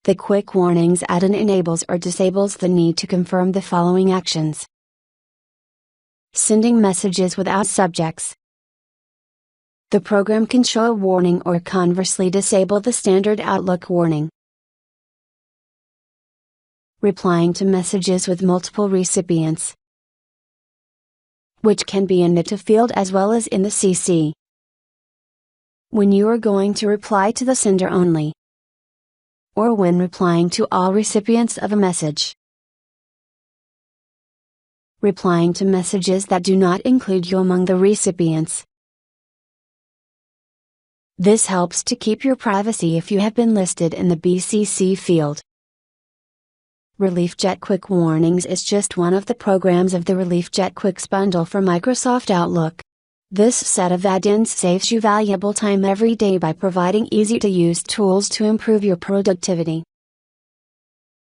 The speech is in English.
The Quick Warnings add-in enables or disables the need to confirm the following actions. Sending messages without subjects. The program can show a warning or conversely disable the standard Outlook warning. Replying to messages with multiple recipients, which can be in the To field as well as in the CC. When you are going to reply to the sender only, or when replying to all recipients of a message. Replying to messages that do not include you among the recipients. This helps to keep your privacy if you have been listed in the BCC field. ReliefJet Quick Warnings is just one of the programs of the ReliefJet Quicks bundle for Microsoft Outlook. This set of add-ins saves you valuable time every day by providing easy-to-use tools to improve your productivity.